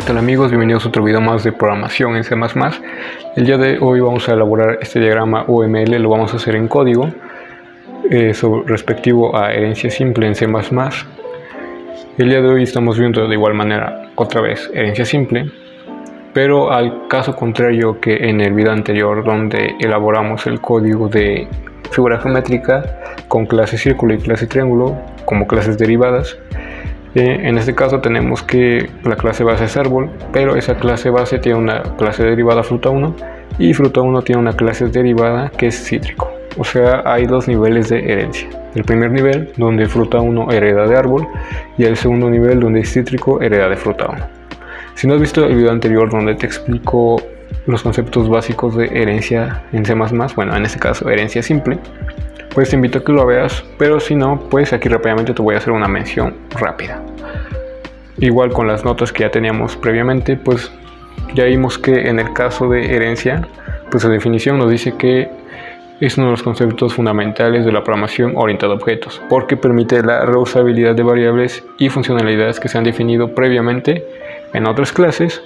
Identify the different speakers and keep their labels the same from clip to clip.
Speaker 1: ¿Qué tal amigos? Bienvenidos a otro video más de programación en C++. El día de hoy vamos a elaborar este diagrama UML, lo vamos a hacer en código respectivo a herencia simple en C++. El día de hoy estamos viendo de igual manera otra vez herencia simple, pero al caso contrario que en el video anterior donde elaboramos el código de figura geométrica con clase círculo y clase triángulo como clases derivadas. En este caso tenemos que la clase base es árbol, pero esa clase base tiene una clase derivada fruta 1 y fruta 1 tiene una clase derivada que es cítrico. O sea, hay dos niveles de herencia. El primer nivel donde fruta 1 hereda de árbol y el segundo nivel donde es cítrico hereda de fruta 1. Si no has visto el video anterior donde te explico los conceptos básicos de herencia en C++, bueno, en este caso herencia simple, pues te invito a que lo veas, pero si no, pues aquí rápidamente te voy a hacer una mención rápida. Igual con las notas que ya teníamos previamente, pues ya vimos que en el caso de herencia, pues la definición nos dice que es uno de los conceptos fundamentales de la programación orientada a objetos, porque permite la reusabilidad de variables y funcionalidades que se han definido previamente en otras clases,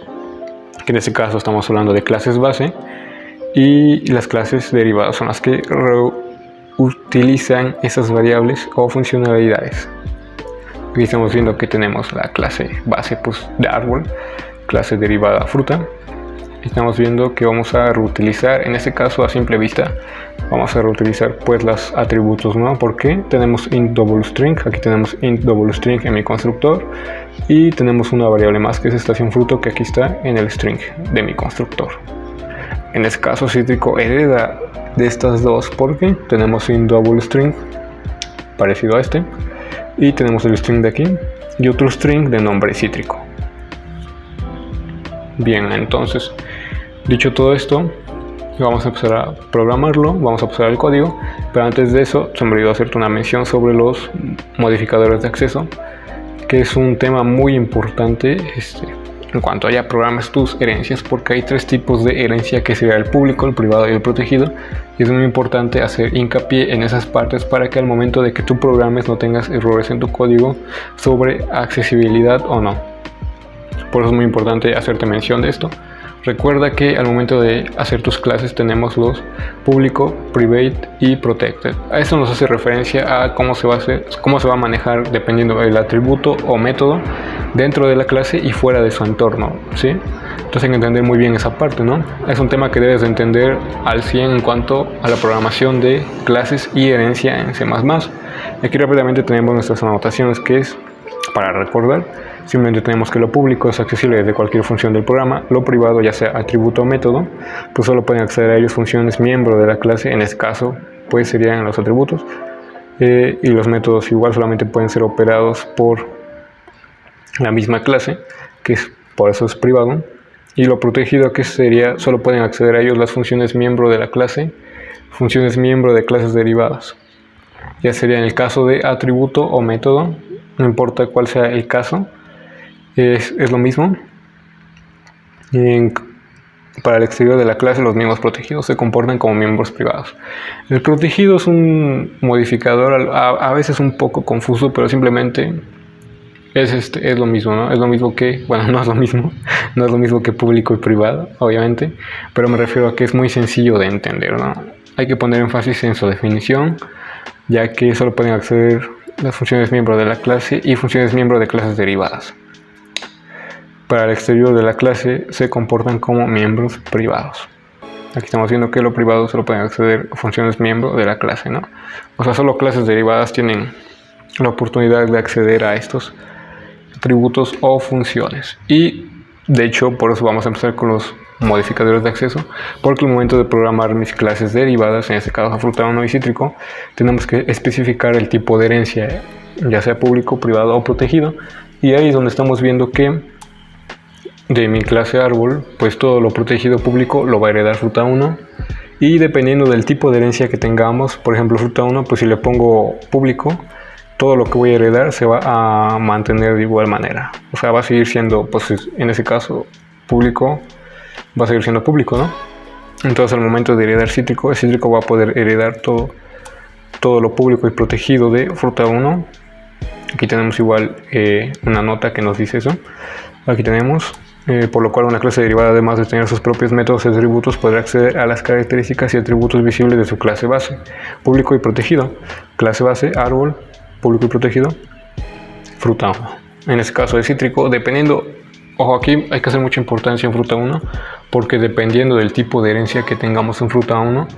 Speaker 1: que en este caso estamos hablando de clases base, y las clases derivadas son las que utilizan esas variables o funcionalidades. Aquí estamos viendo que tenemos la clase base pues, de árbol, clase derivada fruta. Estamos viendo que vamos a reutilizar, en este caso a simple vista, vamos a reutilizar pues los atributos, ¿no? Porque tenemos int double string, aquí tenemos int double string en mi constructor y tenemos una variable más que es estación fruto que aquí está en el string de mi constructor. En este caso cítrico hereda de estas dos porque tenemos int double string parecido a este y tenemos el string de aquí y otro string de nombre cítrico. Bien, entonces dicho todo esto, vamos a empezar a programarlo, vamos a pasar el código, pero antes de eso se me olvidó hacerte una mención sobre los modificadores de acceso, que es un tema muy importante en cuanto ya programas tus herencias, porque hay tres tipos de herencia, que sería el público, el privado y el protegido, y es muy importante hacer hincapié en esas partes para que al momento de que tú programes no tengas errores en tu código sobre accesibilidad o no. Por eso es muy importante hacerte mención de esto. Recuerda que al momento de hacer tus clases tenemos los público, private y protected. A esto nos hace referencia a cómo se va a manejar dependiendo del atributo o método dentro de la clase y fuera de su entorno, ¿sí? Entonces hay que entender muy bien esa parte, ¿no? Es un tema que debes de entender al 100 en cuanto a la programación de clases y herencia en C++. Aquí rápidamente tenemos nuestras anotaciones, que es para recordar. Simplemente tenemos que lo público es accesible desde cualquier función del programa. Lo privado, ya sea atributo o método, pues solo pueden acceder a ellos funciones miembro de la clase. En este caso, pues serían los atributos. Y los métodos igual solamente pueden ser operados por la misma clase, que es, por eso es privado. Y lo protegido, que sería, solo pueden acceder a ellos las funciones miembro de la clase, funciones miembro de clases derivadas. Ya sería en el caso de atributo o método, no importa cuál sea el caso. Es lo mismo. Para el exterior de la clase, los miembros protegidos se comportan como miembros privados. El protegido es un modificador a veces un poco confuso, pero simplemente es lo mismo, ¿no? Es lo mismo que, bueno, no es lo mismo que público y privado, obviamente, pero me refiero a que es muy sencillo de entender, ¿no? Hay que poner énfasis en su definición, ya que solo pueden acceder las funciones miembro de la clase y funciones miembro de clases derivadas. Para el exterior de la clase se comportan como miembros privados. Aquí estamos viendo que lo privado solo pueden acceder a funciones miembro de la clase, ¿no? O sea, solo clases derivadas tienen la oportunidad de acceder a estos atributos o funciones. Y de hecho, por eso vamos a empezar con los modificadores de acceso, porque al momento de programar mis clases derivadas, en este caso fruta 1 y cítrico, tenemos que especificar el tipo de herencia, ya sea público, privado o protegido. Y ahí es donde estamos viendo que de mi clase árbol, pues todo lo protegido público lo va a heredar fruta 1, y dependiendo del tipo de herencia que tengamos, por ejemplo fruta 1, pues si le pongo público, todo lo que voy a heredar se va a mantener de igual manera. O sea, va a seguir siendo, pues en ese caso, público, va a seguir siendo público, ¿no? Entonces al momento de heredar cítrico, el cítrico va a poder heredar todo lo público y protegido de fruta 1. Aquí tenemos igual una nota que nos dice eso. Aquí tenemos por lo cual una clase derivada, además de tener sus propios métodos y atributos, podrá acceder a las características y atributos visibles de su clase base, público y protegido. Clase base, árbol, público y protegido, fruta 1. En este caso de cítrico, dependiendo, ojo, aquí hay que hacer mucha importancia en fruta 1, porque dependiendo del tipo de herencia que tengamos en fruta 1,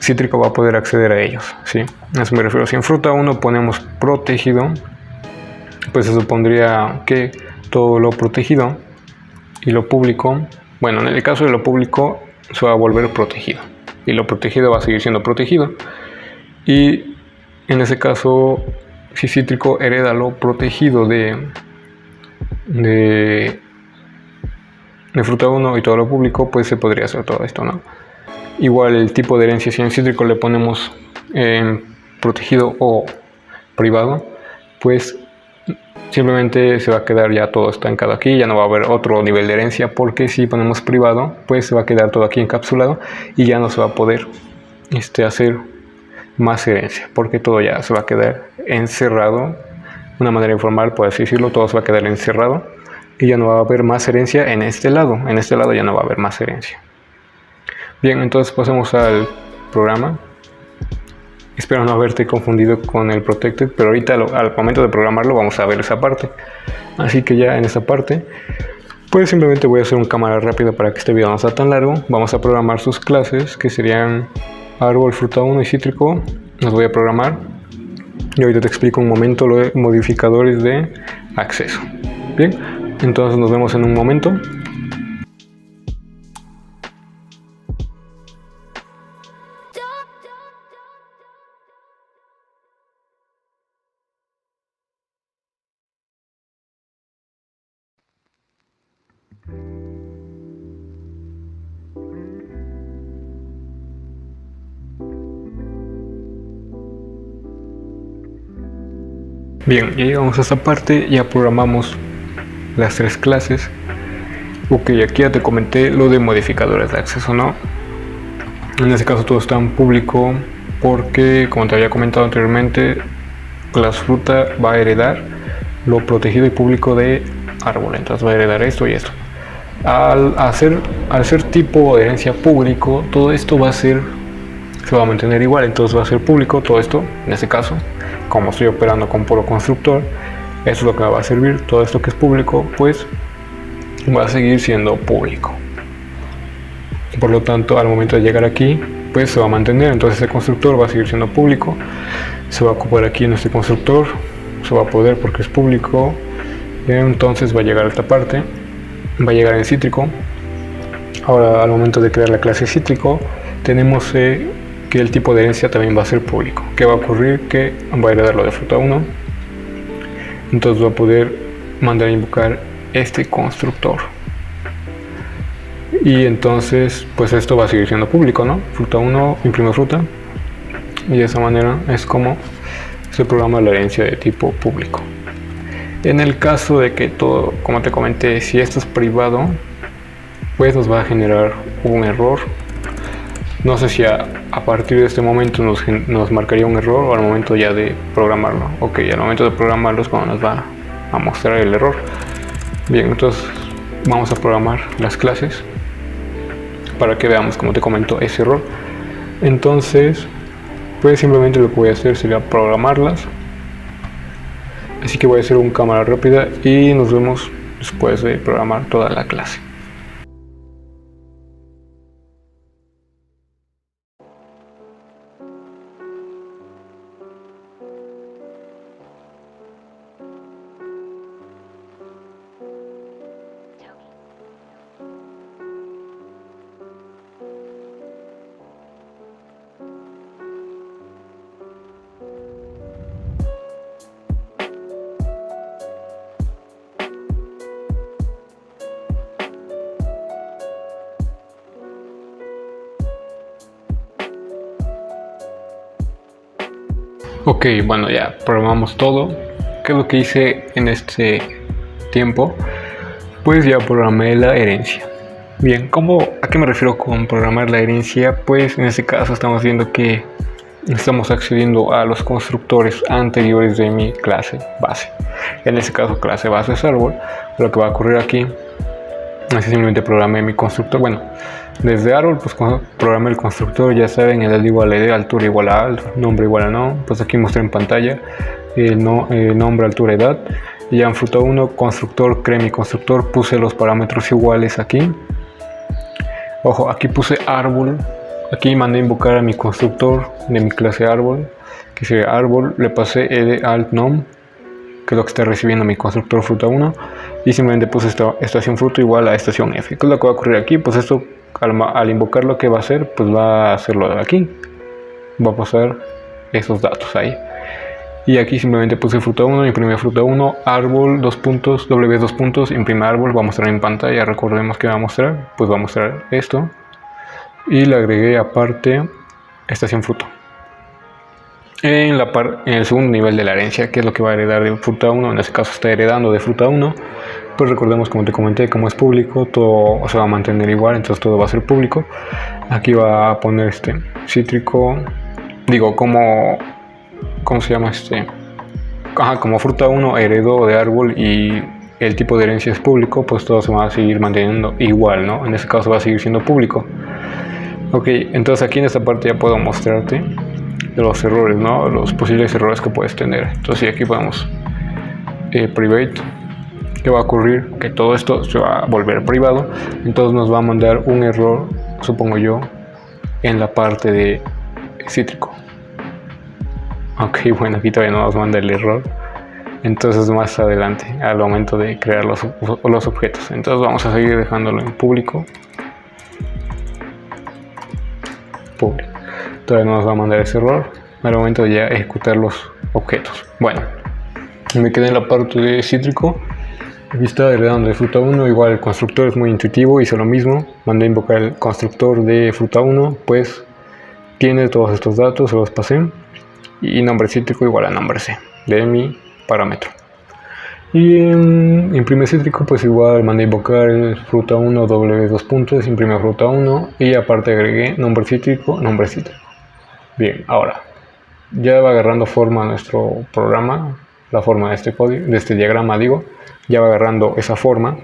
Speaker 1: cítrico va a poder acceder a ellos, ¿sí? A eso me refiero. Si en fruta 1 ponemos protegido, pues se supondría que todo lo protegido y lo público, bueno, en el caso de lo público se va a volver protegido y lo protegido va a seguir siendo protegido, y en ese caso, si cítrico hereda lo protegido de fruta 1 y todo lo público, pues se podría hacer todo esto, ¿no? Igual el tipo de herencia, si en cítrico le ponemos protegido o privado, pues simplemente se va a quedar ya todo estancado aquí, ya no va a haber otro nivel de herencia, porque si ponemos privado, pues se va a quedar todo aquí encapsulado y ya no se va a poder hacer más herencia, porque todo ya se va a quedar encerrado, una manera informal, por así decirlo, todo se va a quedar encerrado y ya no va a haber más herencia en este lado ya no va a haber más herencia. Bien, entonces pasemos al programa. Espero no haberte confundido con el Protected, pero ahorita al momento de programarlo vamos a ver esa parte. Así que ya en esa parte, pues simplemente voy a hacer un cámara rápida para que este video no sea tan largo. Vamos a programar sus clases, que serían árbol, fruta 1 y cítrico. Los voy a programar y ahorita te explico un momento los modificadores de acceso. Bien, entonces nos vemos en un momento. Bien, ya llegamos a esta parte, ya programamos las 3 clases. Ok, aquí ya te comenté lo de modificadores de acceso, ¿no? En este caso todo está en público porque, como te había comentado anteriormente, clase fruta va a heredar lo protegido y público de árbol, entonces va a heredar esto y esto. Al ser tipo de herencia público, todo esto se va a mantener igual, entonces va a ser público todo esto. En este caso, como estoy operando con puro constructor, esto es lo que me va a servir. Todo esto que es público, pues va a seguir siendo público. Por lo tanto, al momento de llegar aquí, pues se va a mantener. Entonces este constructor va a seguir siendo público. Se va a ocupar aquí en este constructor, se va a poder porque es público. Entonces va a llegar a esta parte, va a llegar en cítrico. Ahora, al momento de crear la clase cítrico, tenemos que el tipo de herencia también va a ser público. ¿Qué va a ocurrir? Que va a heredar lo de fruta 1. Entonces va a poder mandar a invocar este constructor. Y entonces, pues esto va a seguir siendo público, ¿no? Fruta 1 imprime fruta. Y de esa manera es como se programa la herencia de tipo público. En el caso de que todo, como te comenté, si esto es privado, pues nos va a generar un error. No sé si a partir de este momento nos marcaría un error o al momento ya de programarlo. Ok, al momento de programarlo es cuando nos va a mostrar el error. Bien, entonces vamos a programar las clases para que veamos, como te comento, ese error. Entonces, pues simplemente lo que voy a hacer sería programarlas. Así que voy a hacer un cámara rápida y nos vemos después de programar toda la clase. Ok, bueno, ya programamos todo. ¿Qué es lo que hice en este tiempo? Pues ya programé la herencia. Bien, ¿a qué me refiero con programar la herencia? Pues en este caso estamos viendo que estamos accediendo a los constructores anteriores de mi clase base. En este caso, clase base es árbol. Lo que va a ocurrir aquí Así simplemente programé mi constructor. Bueno, desde árbol pues programé el constructor, ya saben, edad igual a ed, altura igual a alt, nombre igual a no. Pues aquí mostré en pantalla el nombre, altura, edad. Y ya en fruta 1, constructor, creé mi constructor, puse los parámetros iguales aquí. Ojo, aquí puse árbol. Aquí mandé invocar a mi constructor de mi clase árbol, que sería árbol. Le pasé ed alt nom, que es lo que está recibiendo mi constructor fruta 1, y simplemente puse estación fruta igual a estación f. ¿Qué es lo que va a ocurrir aquí? Pues esto al invocar lo que va a hacer, pues va a hacerlo de aquí, va a pasar esos datos ahí. Y aquí simplemente puse fruta 1, imprimí fruta 1, árbol, dos puntos, w dos puntos, imprime árbol, va a mostrar en pantalla. Recordemos que va a mostrar, pues va a mostrar esto, y le agregué aparte estación fruta. En el segundo nivel de la herencia, que es lo que va a heredar de fruta 1, en este caso está heredando de fruta 1, pues recordemos, como te comenté, como es público, todo se va a mantener igual, entonces todo va a ser público. Aquí va a poner cítrico, digo, ¿cómo se llama como fruta 1 heredó de árbol y el tipo de herencia es público, pues todo se va a seguir manteniendo igual, ¿no? En este caso va a seguir siendo público. Ok, entonces aquí en esta parte ya puedo mostrarte los errores, ¿no? Los posibles errores que puedes tener. Entonces aquí podemos private. ¿Qué va a ocurrir? Que todo esto se va a volver privado, entonces nos va a mandar un error, supongo yo, en la parte de cítrico. Ok, bueno, aquí todavía no nos manda el error, entonces más adelante, al momento de crear los objetos. Entonces vamos a seguir dejándolo en público. Todavía no nos va a mandar ese error al momento de ya ejecutar los objetos. Bueno, me quedé en la parte de cítrico. Aquí está heredando de fruta 1, igual el constructor es muy intuitivo, hice lo mismo, mandé a invocar el constructor de fruta 1, pues tiene todos estos datos, se los pasé, y nombre cítrico igual a nombre C de mi parámetro. Y en imprime cítrico, pues igual mandé a invocar el fruta 1 w dos puntos, imprime fruta 1 y aparte agregué nombre cítrico, nombre cítrico. Bien, ahora ya va agarrando forma nuestro programa, la forma de este código, de este diagrama digo, ya va agarrando esa forma.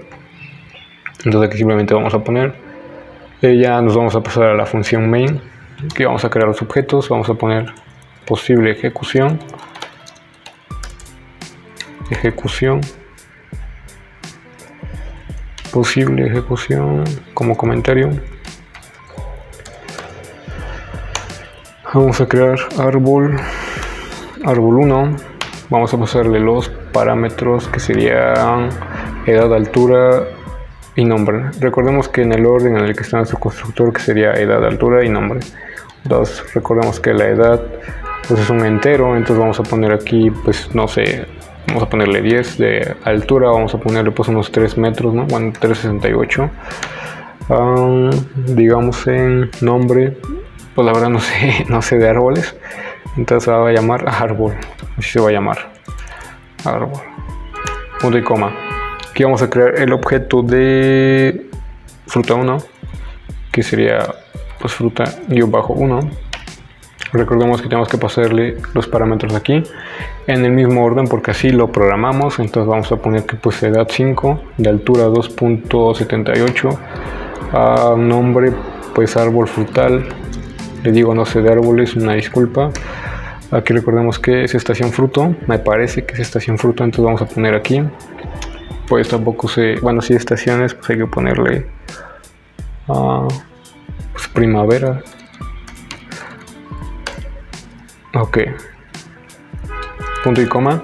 Speaker 1: Entonces aquí simplemente vamos a poner, ya nos vamos a pasar a la función main, que vamos a crear los objetos, vamos a poner posible ejecución, posible ejecución como comentario. Vamos a crear árbol 1, vamos a pasarle los parámetros que serían edad, altura y nombre. Recordemos que en el orden en el que está nuestro constructor, que sería edad, altura y nombre. Entonces recordemos que la edad pues es un entero, entonces vamos a poner aquí, pues no sé, vamos a ponerle 10. De altura vamos a ponerle pues unos 3 metros, ¿no? Bueno, 3,68. Digamos en nombre, pues la verdad no sé de árboles, entonces se va a llamar árbol, así se va a llamar, árbol, punto y coma. Aquí vamos a crear el objeto de fruta 1, que sería pues fruta-1. Recordemos que tenemos que pasarle los parámetros aquí en el mismo orden porque así lo programamos. Entonces vamos a poner que pues edad 5, de altura 2,78, nombre pues árbol frutal, le digo no sé de árboles, una disculpa. Aquí recordemos que es estación fruto, me parece que es estación fruto, entonces vamos a poner aquí, pues tampoco sé, bueno, si estaciones pues hay que ponerle pues primavera. Ok, punto y coma.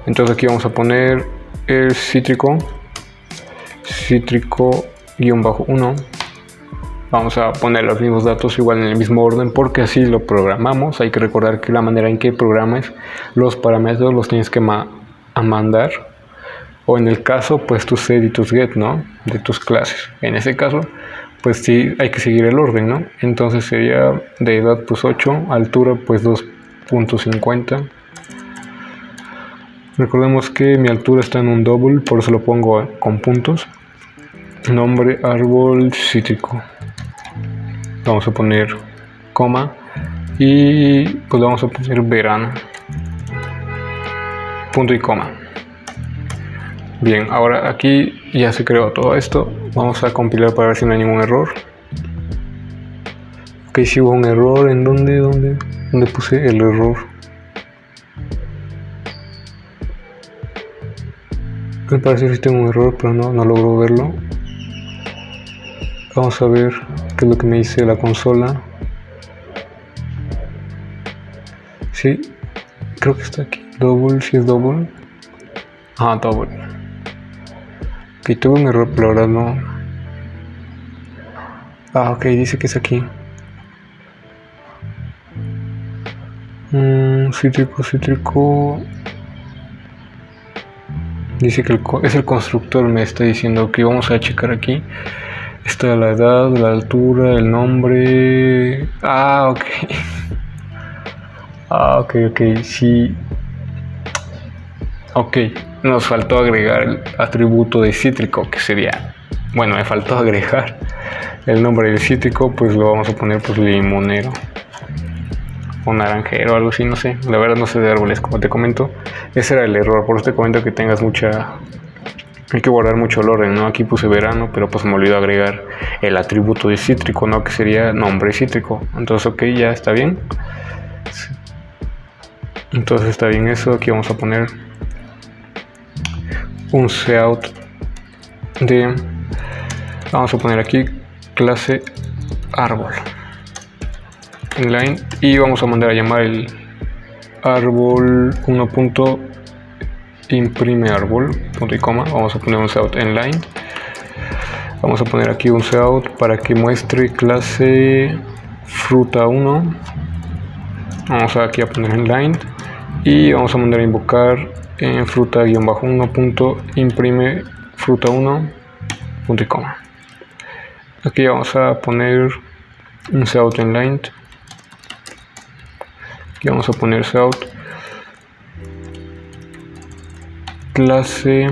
Speaker 1: Entonces aquí vamos a poner el cítrico-1. Vamos a poner los mismos datos igual en el mismo orden porque así lo programamos. Hay que recordar que la manera en que programas los parámetros los tienes que mandar, o en el caso pues tus set y tus get, ¿no? De tus clases. En ese caso pues sí hay que seguir el orden, ¿no? Entonces sería de edad pues 8, altura pues 2,50. Recordemos que mi altura está en un double, por eso lo pongo con puntos. Nombre árbol cítrico. Vamos a poner coma y pues vamos a poner verano. Punto y coma. Bien, ahora aquí ya se creó todo esto. Vamos a compilar para ver si no hay ningún error. Ok, si hubo un error. ¿En dónde puse el error? Me parece que tengo un error, pero no logro verlo. Vamos a ver qué es lo que me dice la consola. Sí, creo que está aquí. Double, si es double. Ah, double. Ok, tuve un error, pero ahora no. Ah, ok, dice que es aquí. Cítrico. Dice que es el constructor, me está diciendo que vamos a checar aquí. Está la edad, la altura, el nombre. Ah, ok. Ok, sí. Ok, nos faltó agregar el atributo de cítrico, que sería, bueno, me faltó agregar el nombre del cítrico, pues lo vamos a poner pues limonero o naranjero, algo así, no sé, la verdad no sé de árboles, como te comento. Ese era el error, por eso te comento que tengas hay que guardar mucho el orden, ¿no? Aquí puse verano, pero pues me olvidó agregar el atributo de cítrico, ¿no? Que sería nombre cítrico. Entonces, ok, ya está bien. Entonces está bien eso, aquí vamos a poner un cout vamos a poner aquí clase árbol inline y vamos a mandar a llamar el árbol 1.imprime árbol punto y coma. Vamos a poner un cout inline, vamos a poner aquí un cout para que muestre clase fruta 1. Vamos aquí a poner inline y vamos a mandar a invocar en fruta-1.imprime fruta 1 punto y coma. Aquí vamos a poner un cout inline. Aquí vamos a poner cout clase,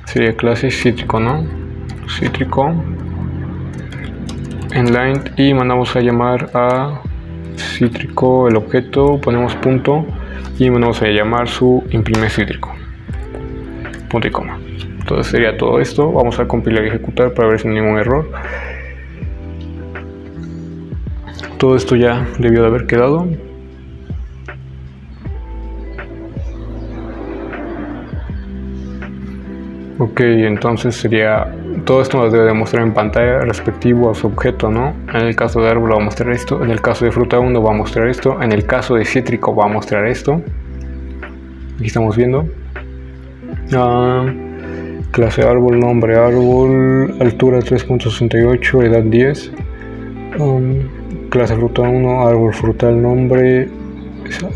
Speaker 1: sería clase cítrico, ¿no? Cítrico inline y mandamos a llamar a cítrico el objeto, ponemos punto y mandamos a llamar su imprime cítrico punto y coma. Entonces sería todo esto. Vamos a compilar y ejecutar para ver si no hay ningún error. Todo esto ya debió de haber quedado. Ok, entonces sería todo esto nos debe de mostrar en pantalla respectivo a su objeto, ¿no? En el caso de árbol va a mostrar esto, en el caso de fruta 1 va a mostrar esto, en el caso de cítrico va a mostrar esto. Aquí estamos viendo clase árbol, nombre árbol, altura 3.68, edad 10, clase fruta 1, árbol frutal, nombre,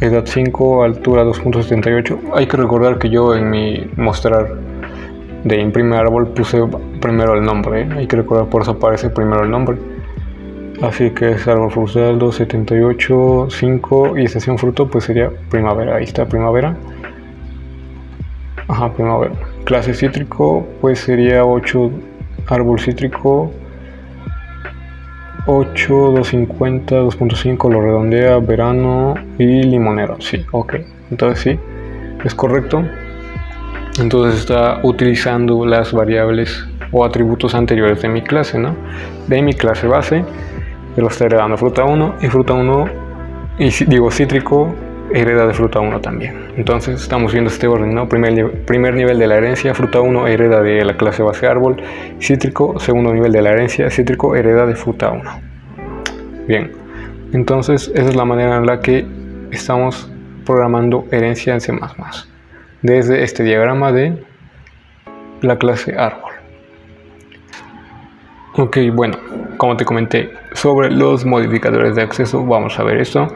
Speaker 1: edad 5, altura 2.78. Hay que recordar que yo en mi mostrar de imprime árbol puse primero el nombre, ¿eh? Hay que recordar, por eso aparece primero el nombre. Así que es árbol frutal 278, 5 y estación fruto pues sería primavera. Ahí está primavera. Ajá, primavera. Clase cítrico pues sería 8, árbol cítrico 8, 250, 2.5 lo redondea, verano y limonero. Sí, ok. Entonces sí, es correcto. Entonces está utilizando las variables o atributos anteriores de mi clase, ¿no? De mi clase base, yo lo está heredando fruta 1 y fruta 1, y digo cítrico, hereda de fruta 1 también. Entonces estamos viendo este orden, ¿no? Primer nivel de la herencia, fruta 1 hereda de la clase base árbol, cítrico, segundo nivel de la herencia, cítrico hereda de fruta 1. Bien, entonces esa es la manera en la que estamos programando herencia en C++. Desde este diagrama de la clase árbol. Ok, bueno, como te comenté sobre los modificadores de acceso, vamos a ver esto.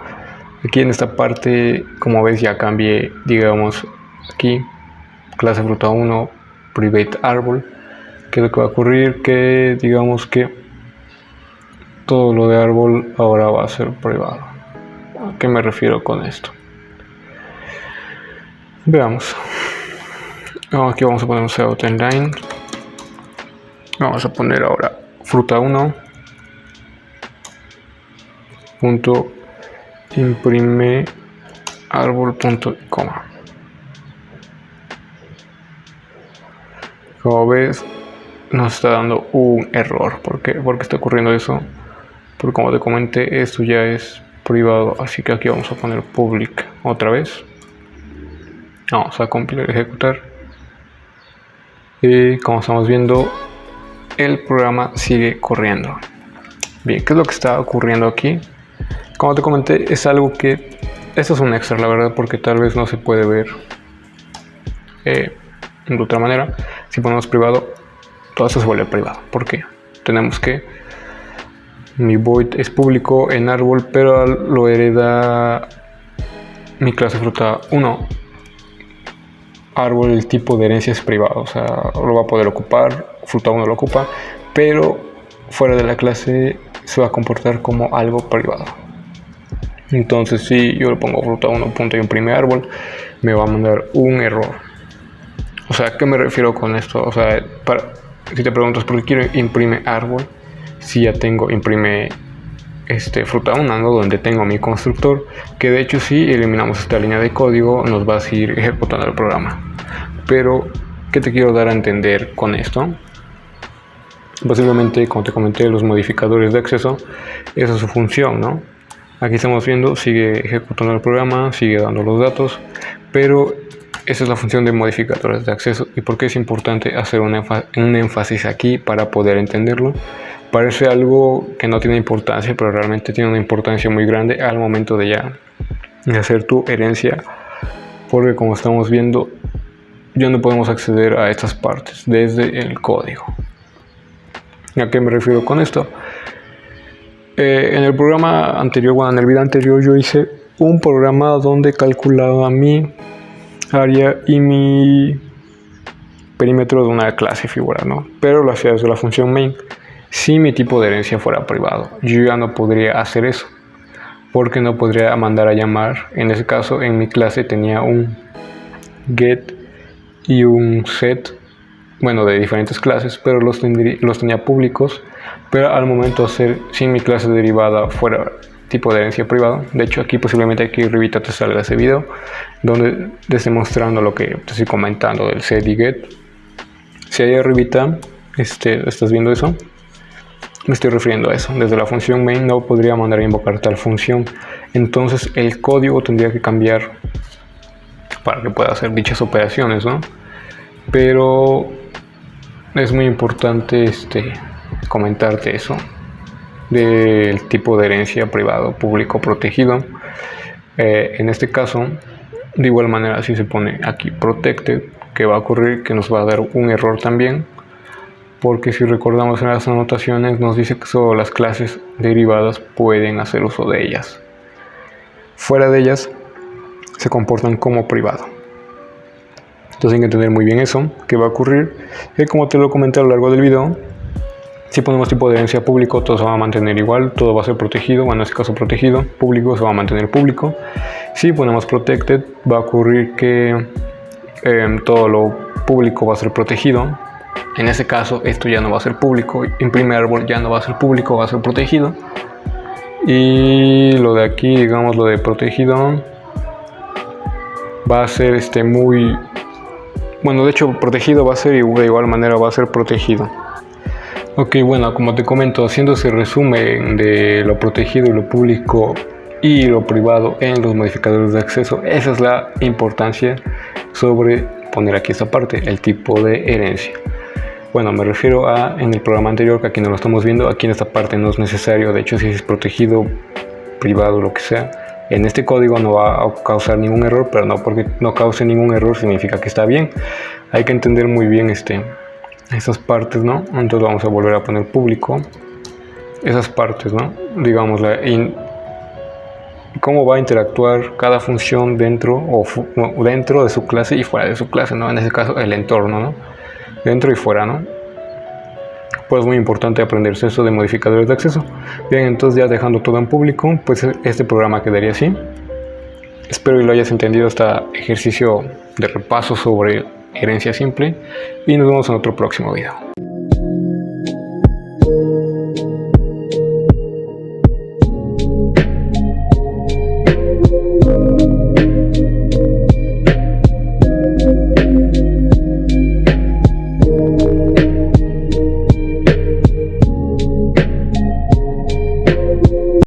Speaker 1: Aquí en esta parte, como ves, ya cambié, digamos, aquí, clase fruta 1, private árbol. ¿Qué es lo que va a ocurrir? Que digamos que todo lo de árbol ahora va a ser privado. ¿A qué me refiero con esto? Veamos. Aquí vamos a poner un cout inline. Vamos a poner ahora fruta 1 punto imprime árbol punto y coma. Como ves, nos está dando un error. ¿Por qué está ocurriendo eso? Porque como te comenté, esto ya es privado, así que aquí vamos a poner public otra vez. Vamos a compilar y ejecutar. Y como estamos viendo, el programa sigue corriendo. Bien, ¿qué es lo que está ocurriendo aquí? Como te comenté, es algo que... Esto es un extra, la verdad, porque tal vez no se puede ver de otra manera. Si ponemos privado, todo esto se vuelve privado. ¿Por qué? Tenemos que... Mi void es público en árbol, pero lo hereda mi clase fruta 1. Árbol, el tipo de herencia es privado, o sea, lo va a poder ocupar, fruta 1 lo ocupa, pero fuera de la clase se va a comportar como algo privado. Entonces, si yo le pongo fruta 1 punto y imprime árbol, me va a mandar un error. O sea, ¿a qué me refiero con esto? O sea, si te preguntas por qué quiero imprime árbol, si ya tengo imprime fruta 1, ¿no? Donde tengo mi constructor, que de hecho si eliminamos esta línea de código nos va a seguir ejecutando el programa. Pero, ¿qué te quiero dar a entender con esto? Básicamente, como te comenté, los modificadores de acceso, esa es su función, ¿no? Aquí estamos viendo, sigue ejecutando el programa, sigue dando los datos, pero esa es la función de modificadores de acceso. ¿Y por qué es importante hacer un énfasis aquí para poder entenderlo? Parece algo que no tiene importancia, pero realmente tiene una importancia muy grande al momento de ya hacer tu herencia, porque como estamos viendo, ya no podemos acceder a estas partes desde el código. ¿A qué me refiero con esto? En el programa anterior, en el video anterior, yo hice un programa donde calculaba mi área y mi perímetro de una clase figura, ¿no? Pero lo hacía desde la función main. Si mi tipo de herencia fuera privado, yo ya no podría hacer eso, porque no podría mandar a llamar. En ese caso, en mi clase tenía un get y un set, bueno, de diferentes clases, pero los tenía públicos. Pero al momento de hacer, si mi clase derivada fuera tipo de herencia privado, de hecho aquí posiblemente aquí arribita te salga ese video donde te estoy mostrando lo que te estoy comentando del set y get. Si ahí arribita estás viendo eso, me estoy refiriendo a eso. Desde la función main no podría mandar a invocar tal función, entonces el código tendría que cambiar para que pueda hacer dichas operaciones, ¿no? Pero es muy importante comentarte eso del tipo de herencia privado, público, protegido. En este caso, de igual manera, si se pone aquí protected, que va a ocurrir que nos va a dar un error también, porque si recordamos en las anotaciones nos dice que solo las clases derivadas pueden hacer uso de ellas. Fuera de ellas se comportan como privado. Entonces hay que entender muy bien eso, que va a ocurrir, que como te lo comenté a lo largo del video, si ponemos tipo de herencia público, todo se va a mantener igual, todo va a ser protegido, bueno, en este caso protegido, público se va a mantener público. Si ponemos protected, va a ocurrir que todo lo público va a ser protegido. En ese caso, esto ya no va a ser público, imprime árbol ya no va a ser público, va a ser protegido. Y lo de aquí, digamos, lo de protegido, va a ser muy... Bueno, de hecho, protegido va a ser de igual manera, va a ser protegido. Ok, bueno, como te comento, haciendo ese resumen de lo protegido y lo público y lo privado en los modificadores de acceso, esa es la importancia sobre poner aquí esta parte, el tipo de herencia. Bueno, me refiero a en el programa anterior, que aquí no lo estamos viendo, aquí en esta parte no es necesario, de hecho si es protegido, privado, lo que sea, en este código no va a causar ningún error, pero no porque no cause ningún error significa que está bien. Hay que entender muy bien esas partes, ¿no? Entonces vamos a volver a poner público esas partes, ¿no? Digamos, cómo va a interactuar cada función dentro de su clase y fuera de su clase, ¿no? En este caso el entorno, ¿no? Dentro y fuera, ¿no? Pues muy importante aprenderse eso de modificadores de acceso. Bien, entonces ya dejando todo en público, pues este programa quedaría así. Espero que lo hayas entendido, este ejercicio de repaso sobre herencia simple, y nos vemos en otro próximo video.